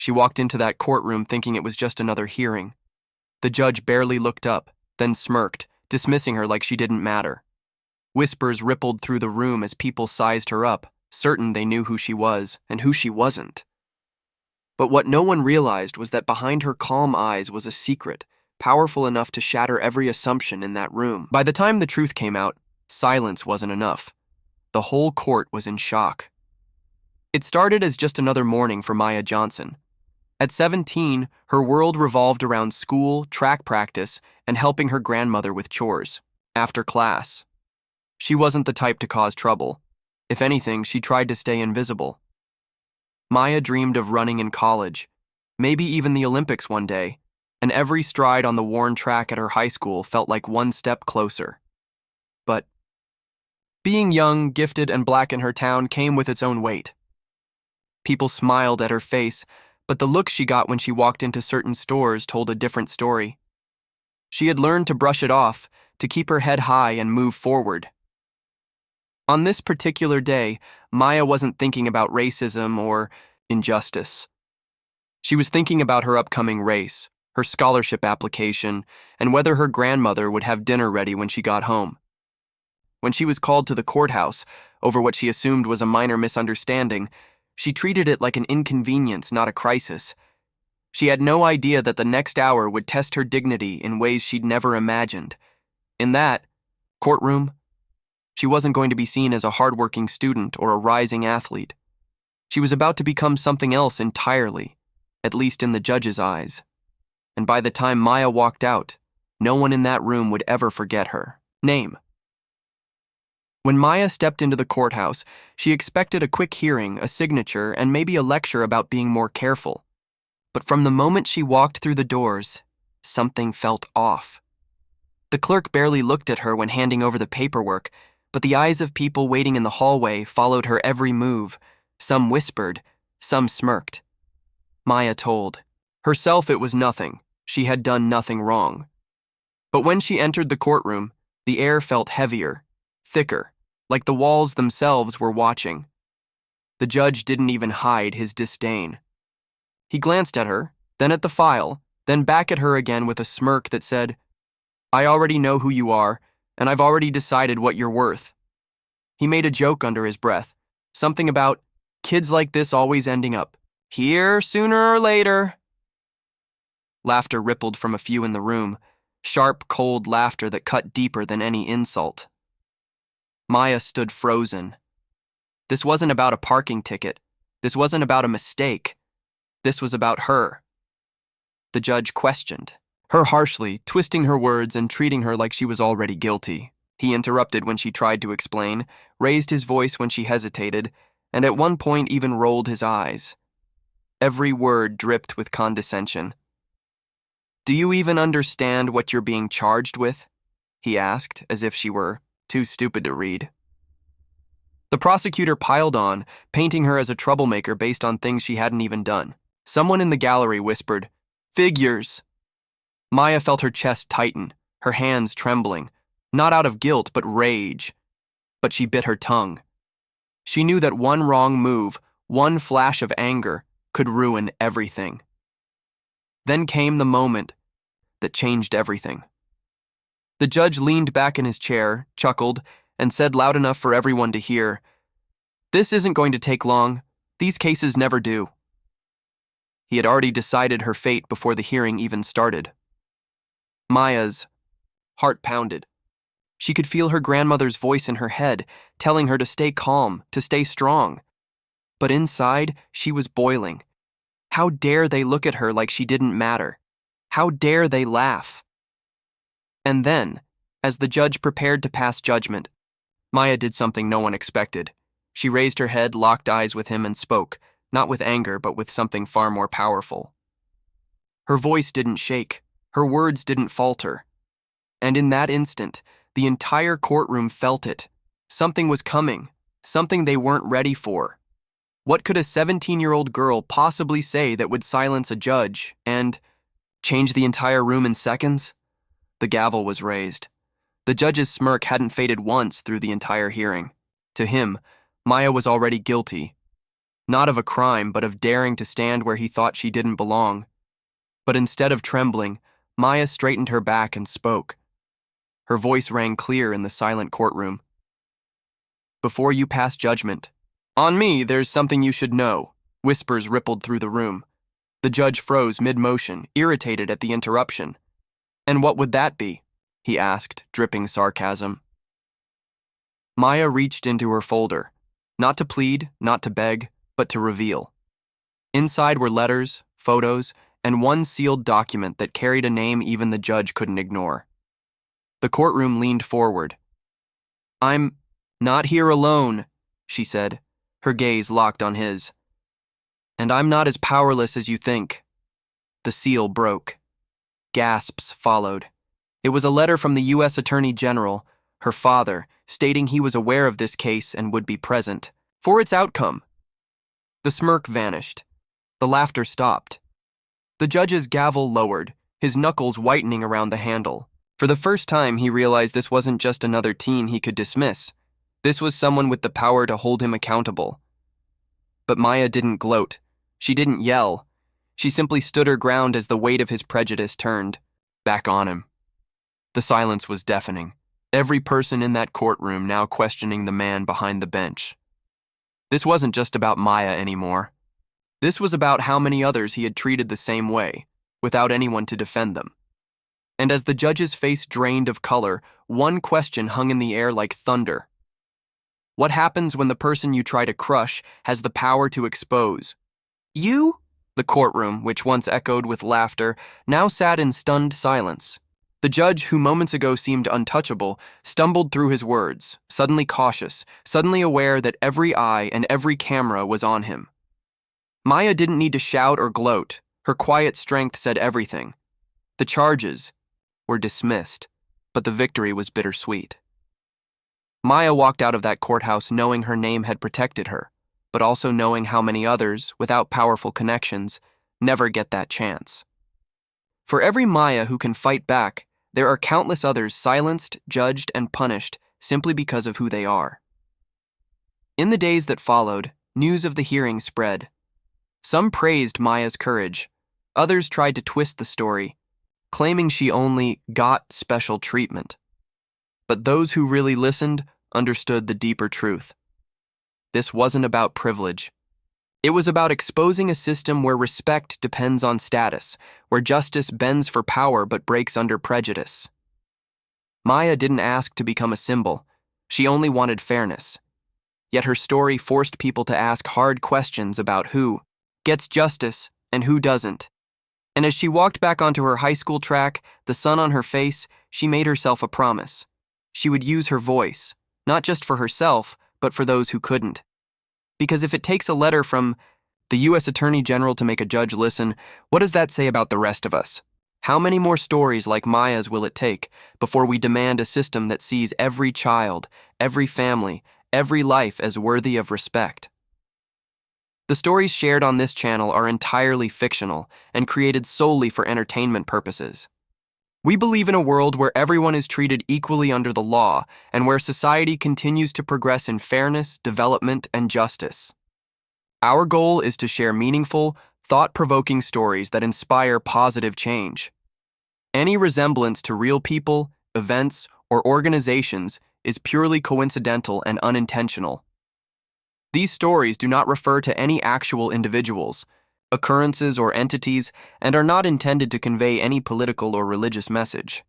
She walked into that courtroom thinking it was just another hearing. The judge barely looked up, then smirked, dismissing her like she didn't matter. Whispers rippled through the room as people sized her up, certain they knew who she was and who she wasn't. But what no one realized was that behind her calm eyes was a secret, powerful enough to shatter every assumption in that room. By the time the truth came out, silence wasn't enough. The whole court was in shock. It started as just another morning for Maya Johnson. At 17, her world revolved around school, track practice, and helping her grandmother with chores. After class, she wasn't the type to cause trouble. If anything, she tried to stay invisible. Maya dreamed of running in college, maybe even the Olympics one day, and every stride on the worn track at her high school felt like one step closer. But being young, gifted, and black in her town came with its own weight. People smiled at her face, but the look she got when she walked into certain stores told a different story. She had learned to brush it off, to keep her head high and move forward. On this particular day, Maya wasn't thinking about racism or injustice. She was thinking about her upcoming race, her scholarship application, and whether her grandmother would have dinner ready when she got home. When she was called to the courthouse over what she assumed was a minor misunderstanding, she treated it like an inconvenience, not a crisis. She had no idea that the next hour would test her dignity in ways she'd never imagined. In that courtroom, she wasn't going to be seen as a hardworking student or a rising athlete. She was about to become something else entirely, at least in the judge's eyes. And by the time Maya walked out, no one in that room would ever forget her name. When Maya stepped into the courthouse, she expected a quick hearing, a signature, and maybe a lecture about being more careful. But from the moment she walked through the doors, something felt off. The clerk barely looked at her when handing over the paperwork, but the eyes of people waiting in the hallway followed her every move. Some whispered, some smirked. Maya told herself it was nothing. She had done nothing wrong. But when she entered the courtroom, the air felt heavier, thicker, like the walls themselves were watching. The judge didn't even hide his disdain. He glanced at her, then at the file, then back at her again with a smirk that said, "I already know who you are, and I've already decided what you're worth." He made a joke under his breath, something about kids like this always ending up here sooner or later. Laughter rippled from a few in the room, sharp, cold laughter that cut deeper than any insult. Maya stood frozen. This wasn't about a parking ticket. This wasn't about a mistake. This was about her. The judge questioned her harshly, twisting her words and treating her like she was already guilty. He interrupted when she tried to explain, raised his voice when she hesitated, and at one point even rolled his eyes. Every word dripped with condescension. "Do you even understand what you're being charged with?" he asked, as if she were too stupid to read. The prosecutor piled on, painting her as a troublemaker based on things she hadn't even done. Someone in the gallery whispered, "Figures." Maya felt her chest tighten, her hands trembling, not out of guilt but rage. But she bit her tongue. She knew that one wrong move, one flash of anger, could ruin everything. Then came the moment that changed everything. The judge leaned back in his chair, chuckled, and said loud enough for everyone to hear, "This isn't going to take long. These cases never do." He had already decided her fate before the hearing even started. Maya's heart pounded. She could feel her grandmother's voice in her head, telling her to stay calm, to stay strong. But inside, she was boiling. How dare they look at her like she didn't matter? How dare they laugh? And then, as the judge prepared to pass judgment, Maya did something no one expected. She raised her head, locked eyes with him, and spoke, not with anger, but with something far more powerful. Her voice didn't shake. Her words didn't falter. And in that instant, the entire courtroom felt it. Something was coming, something they weren't ready for. What could a 17-year-old girl possibly say that would silence a judge and change the entire room in seconds? The gavel was raised. The judge's smirk hadn't faded once through the entire hearing. To him, Maya was already guilty. Not of a crime, but of daring to stand where he thought she didn't belong. But instead of trembling, Maya straightened her back and spoke. Her voice rang clear in the silent courtroom. Before you pass judgment, on me, there's something you should know. Whispers rippled through the room. The judge froze mid-motion, irritated at the interruption. And what would that be? He asked, dripping sarcasm. Maya reached into her folder, not to plead, not to beg, but to reveal. Inside were letters, photos, and one sealed document that carried a name even the judge couldn't ignore. The courtroom leaned forward. I'm not here alone, she said, her gaze locked on his. And I'm not as powerless as you think. The seal broke. Gasps followed. It was a letter from the U.S. Attorney General, her father, stating he was aware of this case and would be present for its outcome. The smirk vanished. The laughter stopped. The judge's gavel lowered, his knuckles whitening around the handle. For the first time, he realized this wasn't just another teen he could dismiss. This was someone with the power to hold him accountable. But Maya didn't gloat. She didn't yell. She simply stood her ground as the weight of his prejudice turned back on him. The silence was deafening. Every person in that courtroom now questioning the man behind the bench. This wasn't just about Maya anymore. This was about how many others he had treated the same way, without anyone to defend them. And as the judge's face drained of color, one question hung in the air like thunder. What happens when the person you try to crush has the power to expose? You? The courtroom, which once echoed with laughter, now sat in stunned silence. The judge, who moments ago seemed untouchable, stumbled through his words, suddenly cautious, suddenly aware that every eye and every camera was on him. Maya didn't need to shout or gloat. Her quiet strength said everything. The charges were dismissed, but the victory was bittersweet. Maya walked out of that courthouse knowing her name had protected her, but also knowing how many others, without powerful connections, never get that chance. For every Maya who can fight back, there are countless others silenced, judged, and punished simply because of who they are. In the days that followed, news of the hearing spread. Some praised Maya's courage. Others tried to twist the story, claiming she only got special treatment. But those who really listened understood the deeper truth. This wasn't about privilege. It was about exposing a system where respect depends on status, where justice bends for power but breaks under prejudice. Maya didn't ask to become a symbol. She only wanted fairness. Yet her story forced people to ask hard questions about who gets justice and who doesn't. And as she walked back onto her high school track, the sun on her face, she made herself a promise. She would use her voice, not just for herself, but for those who couldn't. Because if it takes a letter from the U.S. Attorney General to make a judge listen, what does that say about the rest of us? How many more stories like Maya's will it take before we demand a system that sees every child, every family, every life as worthy of respect? The stories shared on this channel are entirely fictional and created solely for entertainment purposes. We believe in a world where everyone is treated equally under the law and where society continues to progress in fairness, development, and justice. Our goal is to share meaningful, thought-provoking stories that inspire positive change. Any resemblance to real people, events, or organizations is purely coincidental and unintentional. These stories do not refer to any actual individuals, occurrences, or entities, and are not intended to convey any political or religious message.